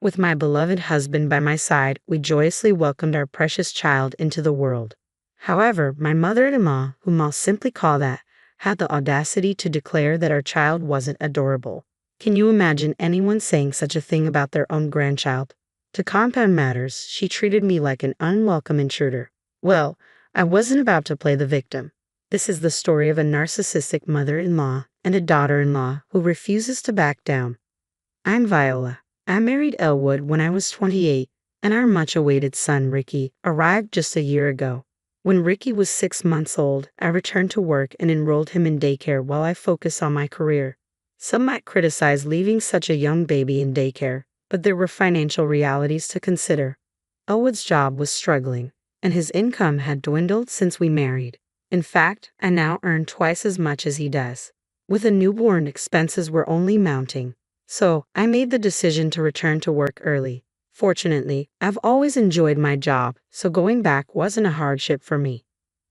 With my beloved husband by my side, we joyously welcomed our precious child into the world. However, my mother-in-law, whom I'll simply call that, had the audacity to declare that our child wasn't adorable. Can you imagine anyone saying such a thing about their own grandchild? To compound matters, she treated me like an unwelcome intruder. Well, I wasn't about to play the victim. This is the story of a narcissistic mother-in-law and a daughter-in-law who refuses to back down. I'm Viola. I married Elwood when I was 28, and our much-awaited son, Ricky, arrived just a year ago. When Ricky was 6 months old, I returned to work and enrolled him in daycare while I focused on my career. Some might criticize leaving such a young baby in daycare, but there were financial realities to consider. Elwood's job was struggling, and his income had dwindled since we married. In fact, I now earn twice as much as he does. With a newborn, expenses were only mounting. So, I made the decision to return to work early. Fortunately, I've always enjoyed my job, so going back wasn't a hardship for me.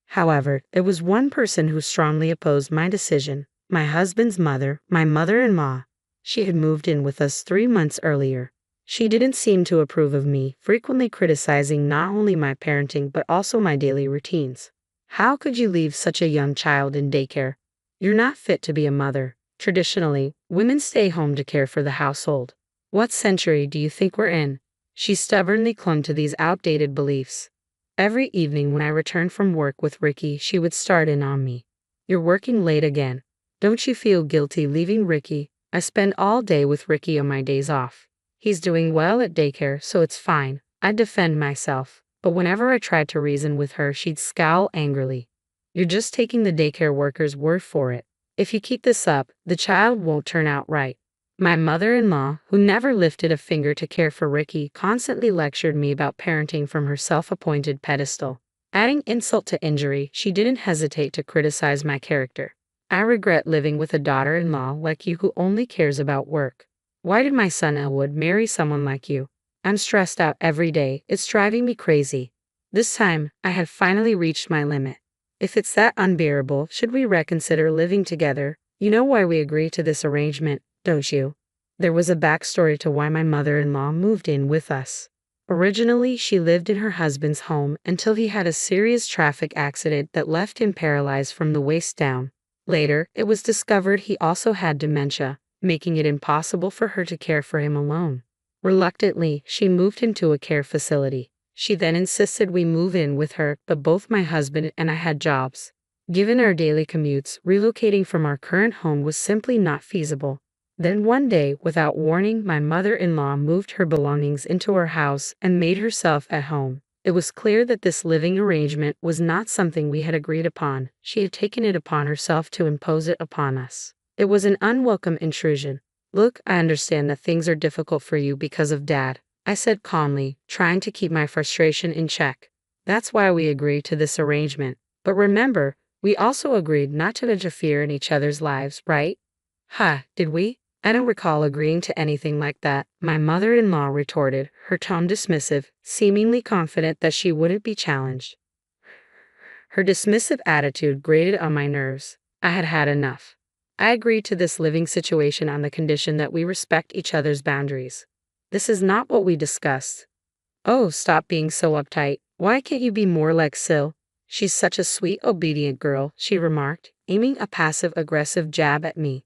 However, there was one person who strongly opposed my decision: my husband's mother, my mother-in-law. She had moved in with us 3 months earlier. She didn't seem to approve of me, frequently criticizing not only my parenting but also my daily routines. How could you leave such a young child in daycare? You're not fit to be a mother. Traditionally, women stay home to care for the household. What century do you think we're in? She stubbornly clung to these outdated beliefs. Every evening when I returned from work with Ricky, she would start in on me. You're working late again. Don't you feel guilty leaving Ricky? I spend all day with Ricky on my days off. He's doing well at daycare, so it's fine. I'd defend myself, but whenever I tried to reason with her, she'd scowl angrily. You're just taking the daycare worker's word for it. If you keep this up, the child won't turn out right. My mother-in-law, who never lifted a finger to care for Ricky, constantly lectured me about parenting from her self-appointed pedestal. Adding insult to injury, she didn't hesitate to criticize my character. I regret living with a daughter-in-law like you who only cares about work. Why did my son Elwood marry someone like you? I'm stressed out every day. It's driving me crazy. This time, I had finally reached my limit. If it's that unbearable, should we reconsider living together? You know why we agreed to this arrangement, don't you? There was a backstory to why my mother-in-law moved in with us. Originally, she lived in her husband's home until he had a serious traffic accident that left him paralyzed from the waist down. Later, it was discovered he also had dementia, making it impossible for her to care for him alone. Reluctantly, she moved him to a care facility. She then insisted we move in with her, but both my husband and I had jobs. Given our daily commutes, relocating from our current home was simply not feasible. Then one day, without warning, my mother-in-law moved her belongings into our house and made herself at home. It was clear that this living arrangement was not something we had agreed upon. She had taken it upon herself to impose it upon us. It was an unwelcome intrusion. Look, I understand that things are difficult for you because of Dad, I said calmly, trying to keep my frustration in check. That's why we agreed to this arrangement. But remember, we also agreed not to interfere in each other's lives, right? Did we? I don't recall agreeing to anything like that, my mother-in-law retorted, her tone dismissive, seemingly confident that she wouldn't be challenged. Her dismissive attitude grated on my nerves. I had had enough. I agreed to this living situation on the condition that we respect each other's boundaries. This is not what we discussed. Oh, stop being so uptight. Why can't you be more like Sil? She's such a sweet, obedient girl, she remarked, aiming a passive-aggressive jab at me.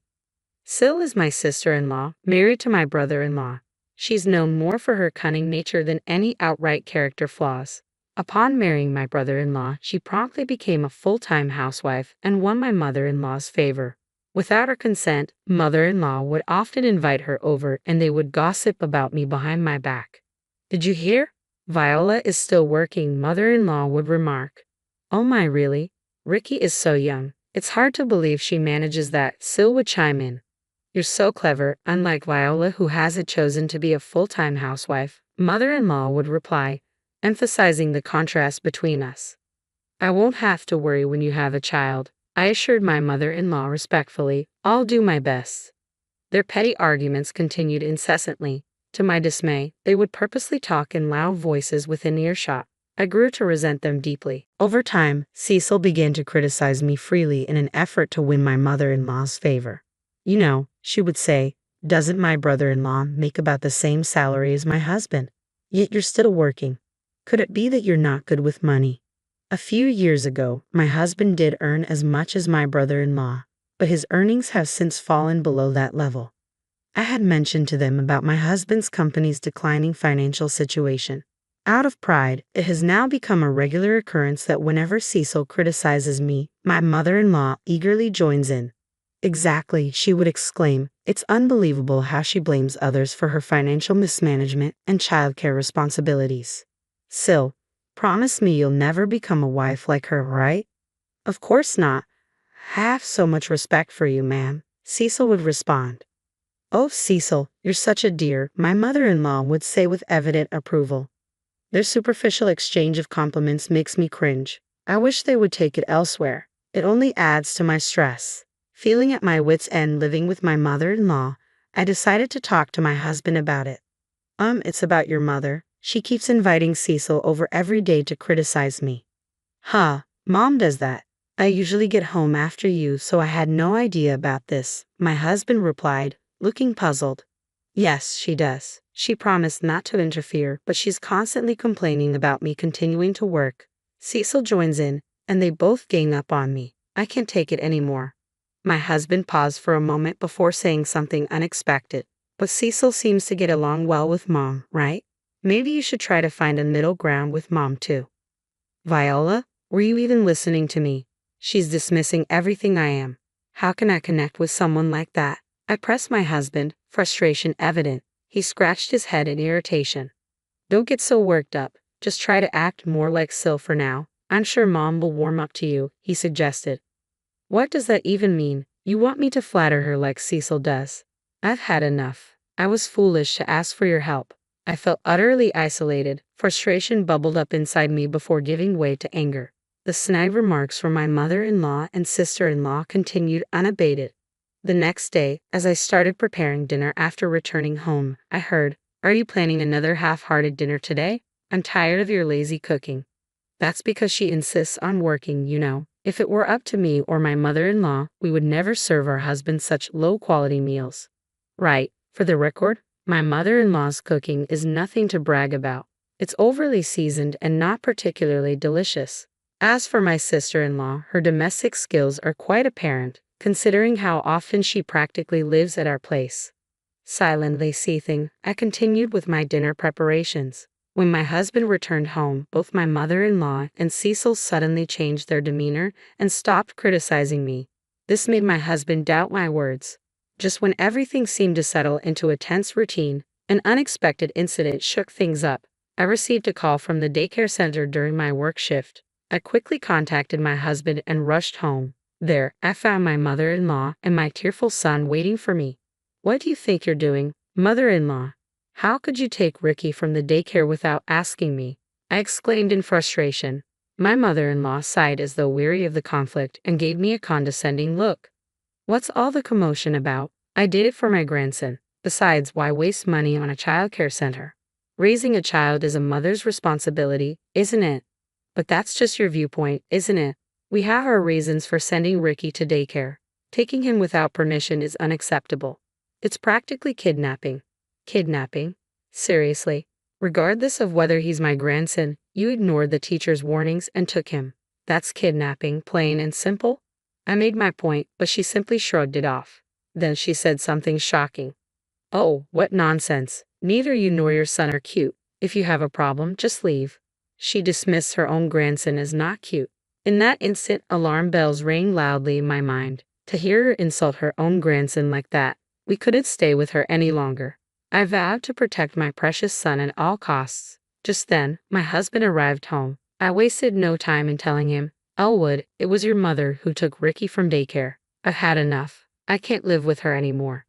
Sil is my sister-in-law, married to my brother-in-law. She's known more for her cunning nature than any outright character flaws. Upon marrying my brother-in-law, she promptly became a full-time housewife and won my mother-in-law's favor. Without her consent, mother-in-law would often invite her over and they would gossip about me behind my back. Did you hear? Viola is still working, mother-in-law would remark. Oh my, really? Ricky is so young. It's hard to believe she manages that, Sil would chime in. You're so clever, unlike Viola who hasn't chosen to be a full-time housewife, mother-in-law would reply, emphasizing the contrast between us. I won't have to worry when you have a child, I assured my mother-in-law respectfully. I'll do my best. Their petty arguments continued incessantly. To my dismay, they would purposely talk in loud voices within earshot. I grew to resent them deeply. Over time, Cecil began to criticize me freely in an effort to win my mother-in-law's favor. You know, she would say, Doesn't my brother-in-law make about the same salary as my husband? Yet you're still working. Could it be that you're not good with money? A few years ago, my husband did earn as much as my brother-in-law, but his earnings have since fallen below that level. I had mentioned to them about my husband's company's declining financial situation. Out of pride, it has now become a regular occurrence that whenever Cecil criticizes me, my mother-in-law eagerly joins in. Exactly, she would exclaim. It's unbelievable how she blames others for her financial mismanagement and childcare responsibilities. Sil, promise me you'll never become a wife like her, right? Of course not. I have so much respect for you, ma'am, Cecil would respond. Oh, Cecil, you're such a dear, my mother-in-law would say with evident approval. Their superficial exchange of compliments makes me cringe. I wish they would take it elsewhere. It only adds to my stress. Feeling at my wits' end living with my mother-in-law, I decided to talk to my husband about it. It's about your mother. She keeps inviting Cecil over every day to criticize me. Huh, Mom does that. I usually get home after you, so I had no idea about this, my husband replied, looking puzzled. Yes, she does. She promised not to interfere, but she's constantly complaining about me continuing to work. Cecil joins in, and they both gang up on me. I can't take it anymore. My husband paused for a moment before saying something unexpected. But Cecil seems to get along well with Mom, right? Maybe you should try to find a middle ground with Mom too. Viola, were you even listening to me? She's dismissing everything I am. How can I connect with someone like that? I pressed my husband, frustration evident. He scratched his head in irritation. Don't get so worked up. Just try to act more like Sil for now. I'm sure Mom will warm up to you, he suggested. What does that even mean? You want me to flatter her like Cecil does? I've had enough. I was foolish to ask for your help. I felt utterly isolated. Frustration bubbled up inside me before giving way to anger. The snide remarks from my mother-in-law and sister-in-law continued unabated. The next day, as I started preparing dinner after returning home, I heard, "Are you planning another half-hearted dinner today? I'm tired of your lazy cooking." That's because she insists on working, you know. If it were up to me or my mother-in-law, we would never serve our husbands such low-quality meals. Right, for the record, my mother-in-law's cooking is nothing to brag about. It's overly seasoned and not particularly delicious. As for my sister-in-law, her domestic skills are quite apparent, considering how often she practically lives at our place. Silently seething, I continued with my dinner preparations. When my husband returned home, both my mother-in-law and Cecil suddenly changed their demeanor and stopped criticizing me. This made my husband doubt my words. Just when everything seemed to settle into a tense routine, an unexpected incident shook things up. I received a call from the daycare center during my work shift. I quickly contacted my husband and rushed home. There, I found my mother-in-law and my tearful son waiting for me. What do you think you're doing, mother-in-law? How could you take Ricky from the daycare without asking me? I exclaimed in frustration. My mother-in-law sighed as though weary of the conflict and gave me a condescending look. What's all the commotion about? I did it for my grandson. Besides, why waste money on a childcare center? Raising a child is a mother's responsibility, isn't it? But that's just your viewpoint, isn't it? We have our reasons for sending Ricky to daycare. Taking him without permission is unacceptable. It's practically kidnapping. Kidnapping? Seriously? Regardless of whether he's my grandson, you ignored the teacher's warnings and took him. That's kidnapping, plain and simple? I made my point, but she simply shrugged it off. Then she said something shocking. Oh, what nonsense. Neither you nor your son are cute. If you have a problem, just leave. She dismissed her own grandson as not cute. In that instant, alarm bells rang loudly in my mind. To hear her insult her own grandson like that, we couldn't stay with her any longer. I vowed to protect my precious son at all costs. Just then, my husband arrived home. I wasted no time in telling him, "Elwood, it was your mother who took Ricky from daycare. I've had enough. I can't live with her anymore."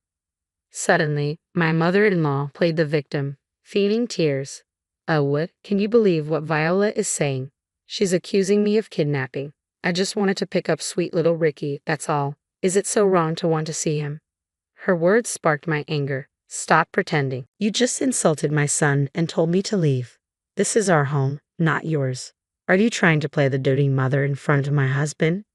Suddenly, my mother-in-law played the victim, feigning tears. "Elwood, can you believe what Viola is saying? She's accusing me of kidnapping. I just wanted to pick up sweet little Ricky, that's all. Is it so wrong to want to see him?" Her words sparked my anger. Stop pretending. You just insulted my son and told me to leave. This is our home, not yours. Are you trying to play the doting mother in front of my husband?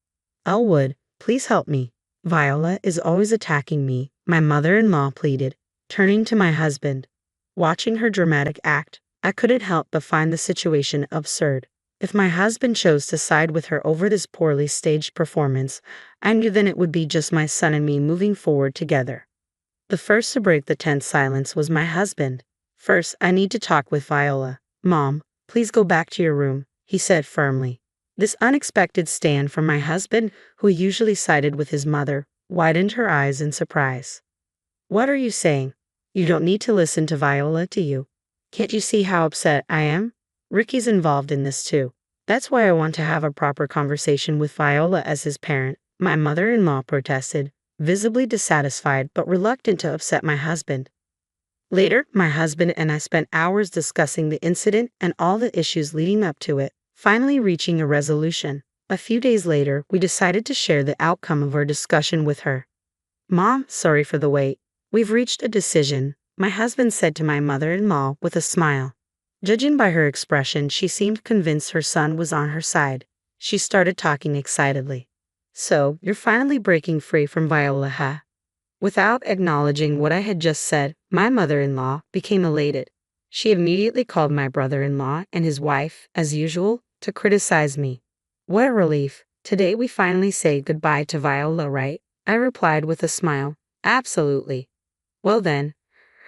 Elwood, please help me. Viola is always attacking me, my mother-in-law pleaded, turning to my husband. Watching her dramatic act, I couldn't help but find the situation absurd. If my husband chose to side with her over this poorly staged performance, I knew then it would be just my son and me moving forward together. The first to break the tense silence was my husband. First, I need to talk with Viola. Mom, please go back to your room, he said firmly. This unexpected stand from my husband, who usually sided with his mother, widened her eyes in surprise. What are you saying? You don't need to listen to Viola, do you? Can't you see how upset I am? Ricky's involved in this too. That's why I want to have a proper conversation with Viola as his parent, my mother-in-law protested, visibly dissatisfied but reluctant to upset my husband. Later, my husband and I spent hours discussing the incident and all the issues leading up to it, finally reaching a resolution. A few days later, we decided to share the outcome of our discussion with her. Mom, sorry for the wait. We've reached a decision, my husband said to my mother-in-law with a smile. Judging by her expression, she seemed convinced her son was on her side. She started talking excitedly. So, you're finally breaking free from Viola, huh? Without acknowledging what I had just said, my mother-in-law became elated. She immediately called my brother-in-law and his wife, as usual, to criticize me. What a relief. Today we finally say goodbye to Viola, right? I replied with a smile. Absolutely. Well then,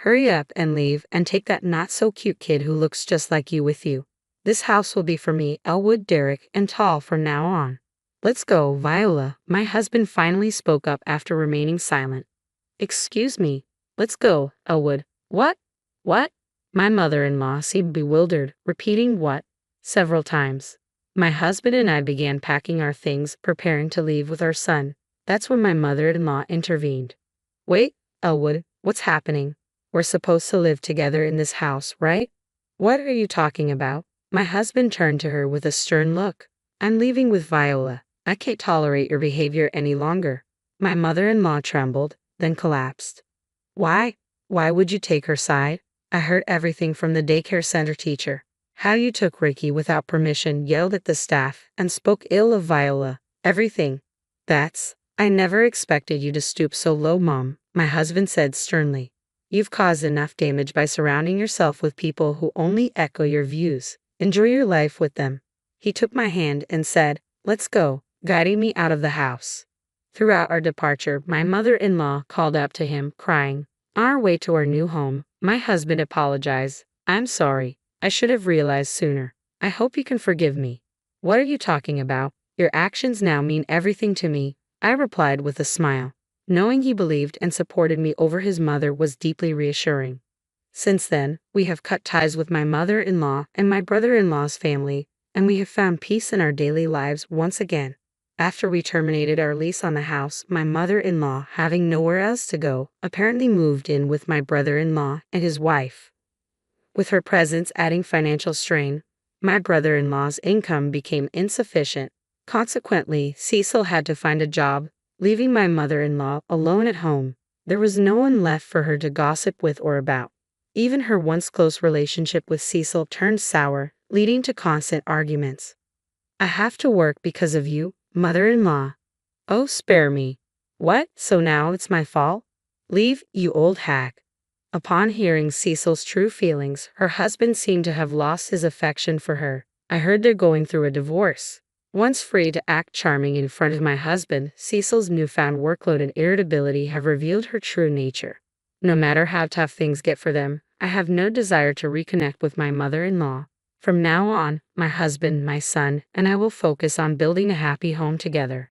hurry up and leave and take that not-so-cute kid who looks just like you with you. This house will be for me, Elwood, Derek, and Tall from now on. Let's go, Viola. My husband finally spoke up after remaining silent. Excuse me. Let's go, Elwood. What? What? My mother-in-law seemed bewildered, repeating what several times. My husband and I began packing our things, preparing to leave with our son. That's when my mother-in-law intervened. Wait, Elwood, what's happening? We're supposed to live together in this house, right? What are you talking about? My husband turned to her with a stern look. I'm leaving with Viola. I can't tolerate your behavior any longer. My mother-in-law trembled, then collapsed. Why? Why would you take her side? I heard everything from the daycare center teacher. How you took Ricky without permission, yelled at the staff, and spoke ill of Viola. Everything. I never expected you to stoop so low, Mom, my husband said sternly. You've caused enough damage by surrounding yourself with people who only echo your views. Enjoy your life with them. He took my hand and said, let's go, guiding me out of the house. Throughout our departure, my mother-in-law called up to him, crying. On our way to our new home, my husband apologized. I'm sorry. I should have realized sooner. I hope you can forgive me. What are you talking about? Your actions now mean everything to me, I replied with a smile. Knowing he believed and supported me over his mother was deeply reassuring. Since then, we have cut ties with my mother-in-law and my brother-in-law's family, and we have found peace in our daily lives once again. After we terminated our lease on the house, my mother-in-law, having nowhere else to go, apparently moved in with my brother-in-law and his wife. With her presence adding financial strain, my brother-in-law's income became insufficient. Consequently, Cecil had to find a job, leaving my mother-in-law alone at home. There was no one left for her to gossip with or about. Even her once close relationship with Cecil turned sour, leading to constant arguments. I have to work because of you, mother-in-law. Oh, spare me. What, so now it's my fault? Leave, you old hack. Upon hearing Cecil's true feelings, her husband seemed to have lost his affection for her. I heard they're going through a divorce. Once free to act charming in front of my husband, Cecil's newfound workload and irritability have revealed her true nature. No matter how tough things get for them, I have no desire to reconnect with my mother-in-law. From now on, my husband, my son, and I will focus on building a happy home together.